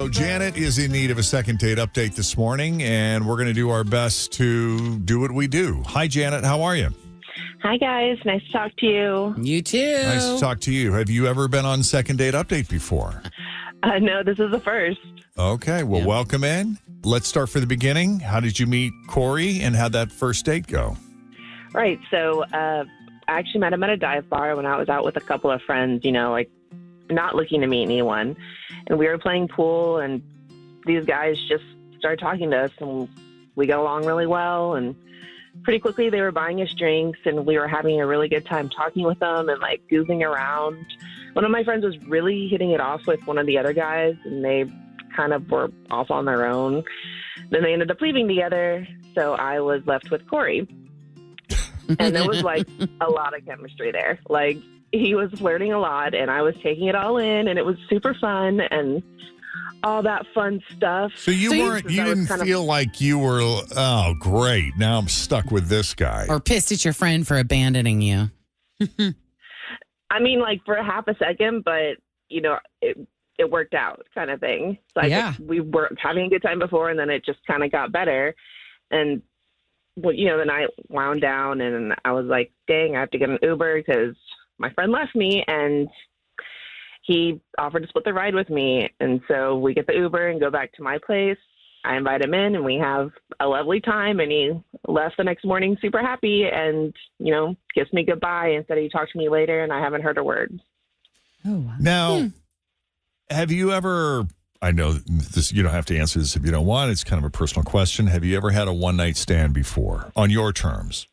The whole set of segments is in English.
So Janet is in need of a second date update this morning, and we're going to do our best to do what we do. Hi, Janet. How are you? Hi, guys. Nice to talk to you. You too. Nice to talk to you. Have you ever been on second date update before? No, this is the first. Okay. Well, welcome in. Let's start for the beginning. How did you meet Corey, and how'd that first date go? Right. So I actually met him at a dive bar when I was out with a couple of friends, like not looking to meet anyone. And we were playing pool, and these guys just started talking to us, and we got along really well. And pretty quickly, they were buying us drinks, and we were having a really good time talking with them and like goofing around. One of my friends was really hitting it off with one of the other guys, and they kind of were off on their own. Then they ended up leaving together, so I was left with Corey. And there was like a lot of chemistry there. Like he was flirting a lot, and I was taking it all in, and it was super fun and all that fun stuff. So you didn't feel like you were, oh, great, now I'm stuck with this guy. Or pissed at your friend for abandoning you. I mean, like for a half a second, but it worked out kind of thing. So we were having a good time before, and then it just kind of got better. And the night wound down, and I was like, dang, I have to get an Uber because my friend left me, and he offered to split the ride with me. And so we get the Uber and go back to my place. I invite him in, and we have a lovely time. And he left the next morning super happy and, kissed me goodbye and said he'd talk to me later, and I haven't heard a word. Oh, wow. Now, have you ever, I know this, you don't have to answer this if you don't want, it's kind of a personal question. Have you ever had a one-night stand before on your terms?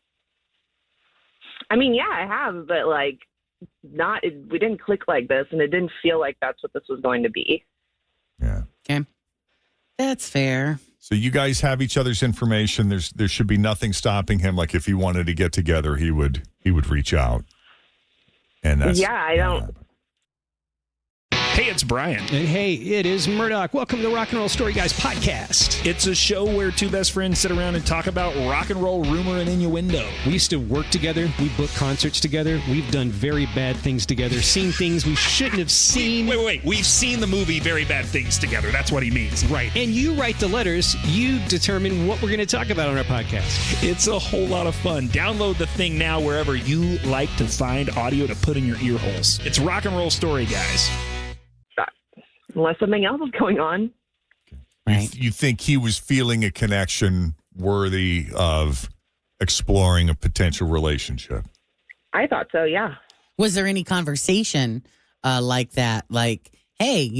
I mean, yeah, I have, but we didn't click like this, and it didn't feel like that's what this was going to be. Yeah. Okay. That's fair. So you guys have each other's information. There should be nothing stopping him. Like if he wanted to get together, he would reach out. And that's I don't. Hey, it's Brian. And hey, it is Murdoch. Welcome to the Rock and Roll Story Guys podcast. It's a show where two best friends sit around and talk about rock and roll rumor and innuendo. We used to work together. We booked concerts together. We've done very bad things together, seen things we shouldn't have seen. Wait. We've seen the movie Very Bad Things together. That's what he means. Right. And you write the letters. You determine what we're going to talk about on our podcast. It's a whole lot of fun. Download the thing now wherever you like to find audio to put in your ear holes. It's Rock and Roll Story Guys. Unless something else is going on. Right. You think he was feeling a connection worthy of exploring a potential relationship? I thought so, yeah. Was there any conversation like that? Like, hey,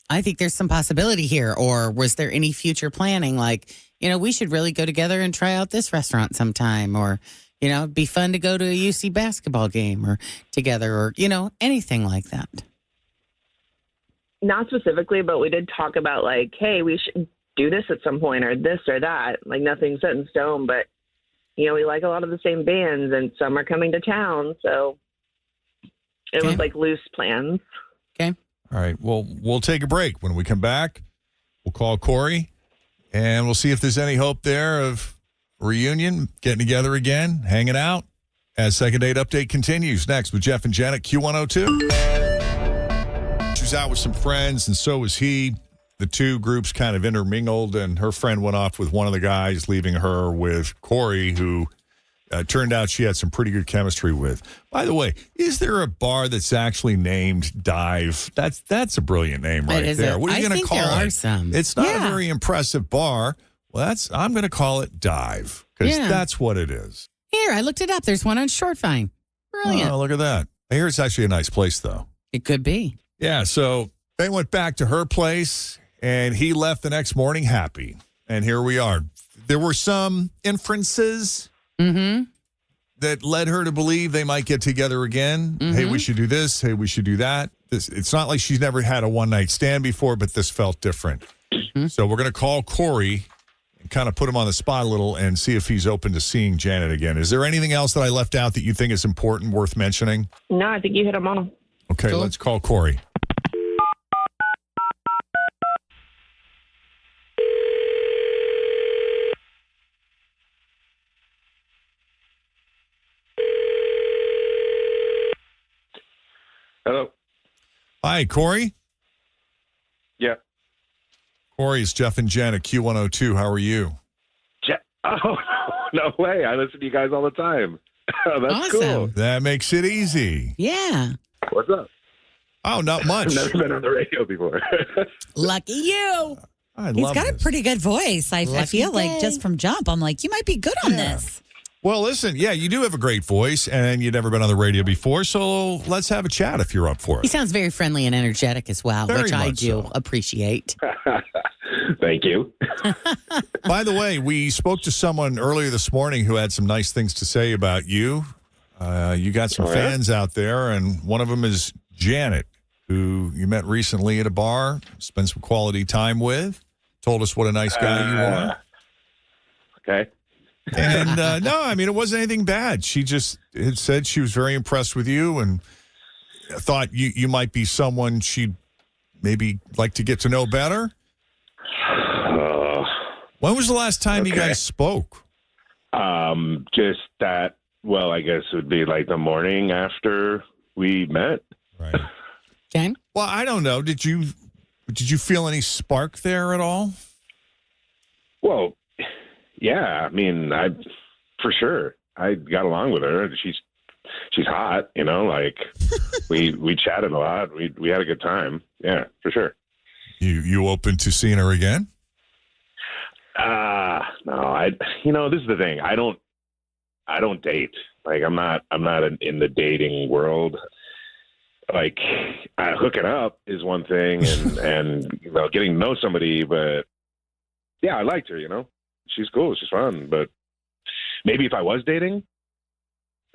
I think there's some possibility here. Or was there any future planning? Like, we should really go together and try out this restaurant sometime. Or, it'd be fun to go to a UC basketball game or together or, anything like that. Not specifically, but we did talk about hey, we should do this at some point or this or that. Like nothing's set in stone, but we like a lot of the same bands and some are coming to town. So it was loose plans. Okay. All right. Well, we'll take a break. When we come back, we'll call Corey and we'll see if there's any hope there of reunion, getting together again, hanging out as Second Date Update continues next with Jeff and Jenn at Q102. She was out with some friends, and so was he. The two groups kind of intermingled, and her friend went off with one of the guys, leaving her with Corey, who turned out she had some pretty good chemistry with. By the way, is there a bar that's actually named Dive? That's a brilliant name right there. What are you going to call it? There are some. It's not a very impressive bar. Well, I'm going to call it Dive because that's what it is. Here, I looked it up. There's one on Shortvine. Brilliant. Oh, look at that. I hear it's actually a nice place, though. It could be. Yeah, so they went back to her place, and he left the next morning happy. And here we are. There were some inferences that led her to believe they might get together again. Hey, we should do this. Hey, we should do that. It's not like she's never had a one-night stand before, but this felt different. So we're going to call Corey and kind of put him on the spot a little and see if he's open to seeing Janet again. Is there anything else that I left out that you think is important, worth mentioning? No, I think you hit them all. Okay, Cool. Let's call Corey. Hello. Hi, Corey. Yeah. Corey, it's Jeff and Jen at Q102. How are you? Oh, no way. I listen to you guys all the time. That's Awesome. cool. That makes it easy. Yeah. What's up? Oh, not much. I've never been on the radio before. Lucky you. I He's love got a this. pretty good voice. I Lucky feel like day. just from jump, I'm like, you might be good on Yeah. this. Well, listen, yeah, you do have a great voice, and you've never been on the radio before, so let's have a chat if you're up for He it. sounds very friendly and energetic as well, Very which I much do so. appreciate. Thank you. By the way, we spoke to someone earlier this morning who had some nice things to say about you. You got some Oh, yeah? fans out there, and one of them is Janet, who you met recently at a bar, spent some quality time with, told us what a nice guy you are. Okay. And no, I mean, it wasn't anything bad. She just had said she was very impressed with you and thought you might be someone she'd maybe like to get to know better. When was the last time you Okay. guys spoke? Just that, well, I guess it would be like the morning after we met. Right. Okay. Well, I don't know. Did you feel any spark there at all? Well, yeah, I mean, for sure. I got along with her. She's hot, you know, like we chatted a lot. We had a good time. Yeah, for sure. You open to seeing her again? No, this is the thing. I don't date. Like I'm not in the dating world. Like hooking up is one thing and getting to know somebody, but yeah, I liked her, she's cool. She's fun, but maybe if I was dating,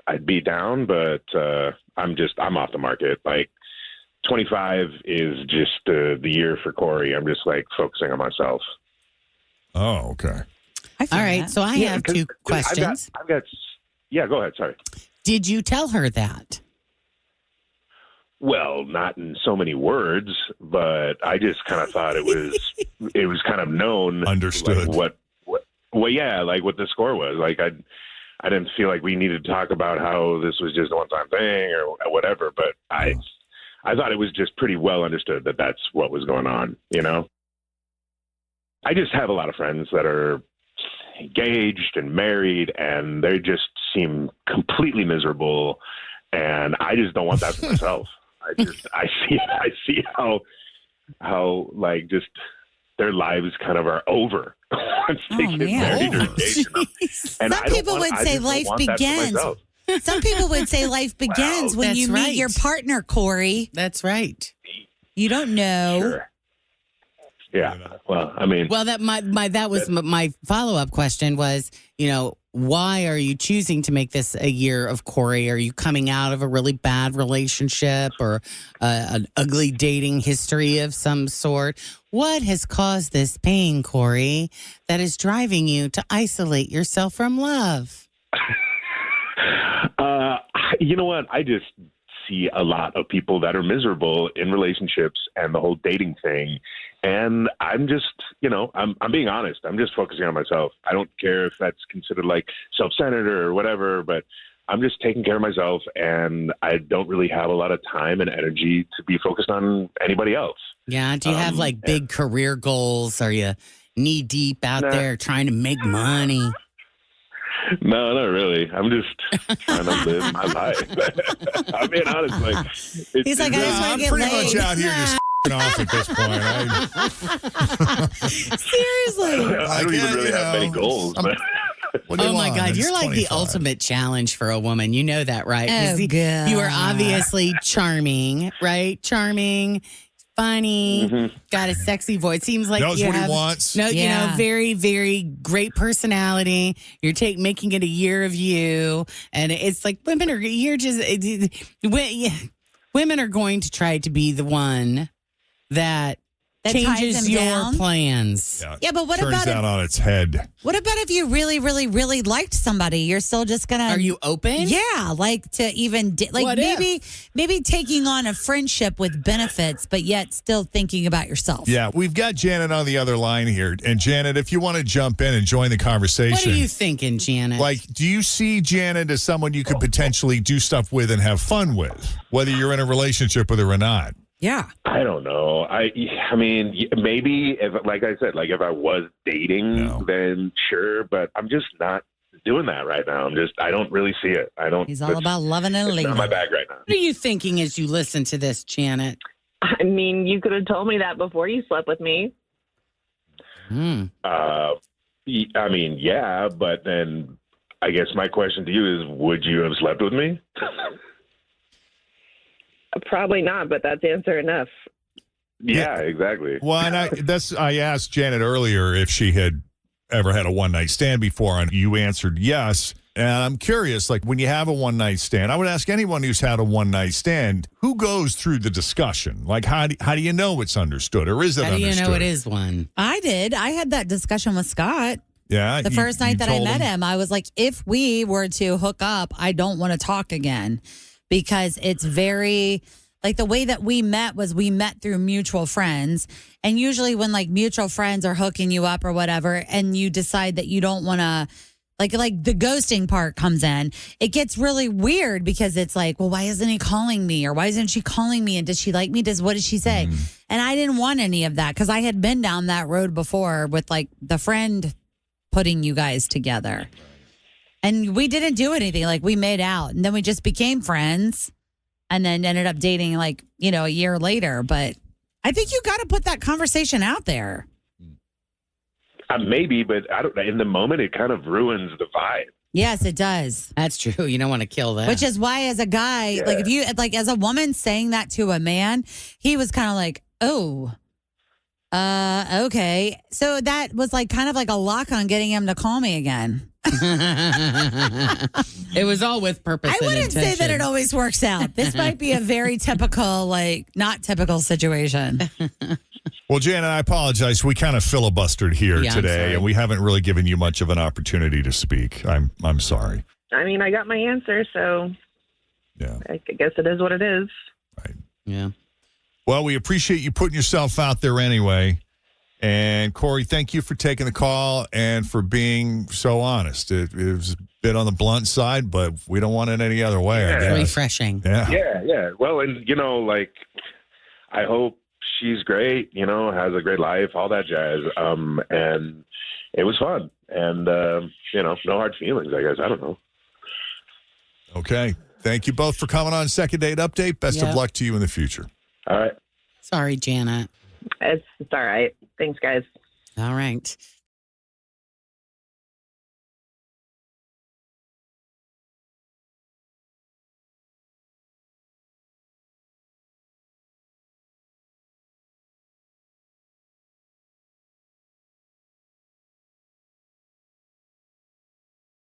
I'd be down, but I'm off the market. Like 25 is just the year for Corey. I'm just like focusing on myself. Oh, okay. I feel All right. that. So I have 'cause two questions. I've got, yeah, go ahead. Sorry. Did you tell her that? Well, not in so many words, but I just kind of thought it was kind of known. Understood. Like like what the score was. Like I didn't feel like we needed to talk about how this was just a one-time thing or whatever, but I thought it was just pretty well understood that that's what was going on, I just have a lot of friends that are engaged and married, and they just seem completely miserable, and I just don't want that for myself. I see how like just their lives kind of are over once they get married or engaged. And Some people would say life begins. Some people would say life begins when That's you right. meet your partner, Corey. That's right. You don't know. Sure. Yeah. Well, I mean, Well, that was my follow-up question was, why are you choosing to make this a year of Corey? Are you coming out of a really bad relationship or an ugly dating history of some sort? What has caused this pain, Corey, that is driving you to isolate yourself from love? you know what? I just see a lot of people that are miserable in relationships and the whole dating thing. And I'm just, I'm being honest. I'm just focusing on myself. I don't care if that's considered like self-centered or whatever, but I'm just taking care of myself, and I don't really have a lot of time and energy to be focused on anybody else. Yeah. Do you have like big career goals? Are you knee deep out there trying to make money? No, not really. I'm just trying to live my life. I'm being honest. Like, He's like, I just want I'm to get pretty laid. much out here just off at this point. Seriously. I don't even really have many goals. But What do you Oh my want? God, It's you're like the 25. ultimate challenge for a woman. You know that, right? 'Cause Oh, God. you are obviously charming, right? Charming, funny, got a sexy voice. Seems like Knows you what he have wants. Yeah. very, very great personality. You're making it a year of you, and it's like women are going to try to be the one that That ties changes them your down? plans. Yeah, but what Turns about that if, on its head. what about if you really, really, really liked somebody? You're still just gonna. Are you open? Yeah, like to even What maybe taking on a friendship with benefits, but yet still thinking about yourself. Yeah, we've got Janet on the other line here. And Janet, if you want to jump in and join the conversation. What are you thinking, Janet? Like, do you see Janet as someone you could potentially do stuff with and have fun with, whether you're in a relationship with her or not? Yeah. I don't know. I mean, maybe if, like I said, like if I was dating, then sure. But I'm just not doing that right now. I don't really see it. I don't. He's all about loving and it's leaving. not my bag right now. What are you thinking as you listen to this, Janet? I mean, you could have told me that before you slept with me. I mean, yeah, but then I guess my question to you is, would you have slept with me? Probably not, but that's answer enough. Yeah, exactly. Well, and I asked Janet earlier if she had ever had a one-night stand before, and you answered yes. And I'm curious, like when you have a one-night stand, I would ask anyone who's had a one-night stand, who goes through the discussion? Like, how do you know it's understood, or is it How do understood? you know it is one? I did. I had that discussion with Scott. Yeah. The first night that I told met him, I was like, if we were to hook up, I don't want to talk again because it's very, like the way that we met was we met through mutual friends. And usually when like mutual friends are hooking you up or whatever, and you decide that you don't want to, like the ghosting part comes in, it gets really weird because it's like, well, why isn't he calling me? Or why isn't she calling me? And does she like me? What did she say? And I didn't want any of that because I had been down that road before with like the friend putting you guys together. And we didn't do anything. Like we made out and then we just became friends and then ended up dating like, a year later. But I think you got to put that conversation out there. Maybe, but I don't. In the moment, it kind of ruins the vibe. Yes, it does. That's true. You don't want to kill that. Which is why, as a guy, like if you like as a woman saying that to a man, he was kind of like, "Oh, okay." So that was like kind of like a lock on getting him to call me again. It was all with purpose. I and wouldn't say that intention. it always works out. This might be a very typical, like not typical situation. Well, Janet, I apologize. We kind of filibustered here Yeah, I'm today, sorry. and we haven't really given you much of an opportunity to speak. I'm sorry. I mean, I got my answer, so Yeah. I guess it is what it is. Right. Yeah. Well, we appreciate you putting yourself out there anyway. And Corey, thank you for taking the call and for being so honest. It was a bit on the blunt side, but we don't want it any other way, I guess. Refreshing. Yeah. Yeah. Well, and like, I hope she's great. Has a great life, all that jazz. And it was fun, and no hard feelings. I guess I don't know. Okay. Thank you both for coming on Second Date Update. Best of luck to you in the future. All right. Sorry, Janet. It's all right. Thanks, guys. All right.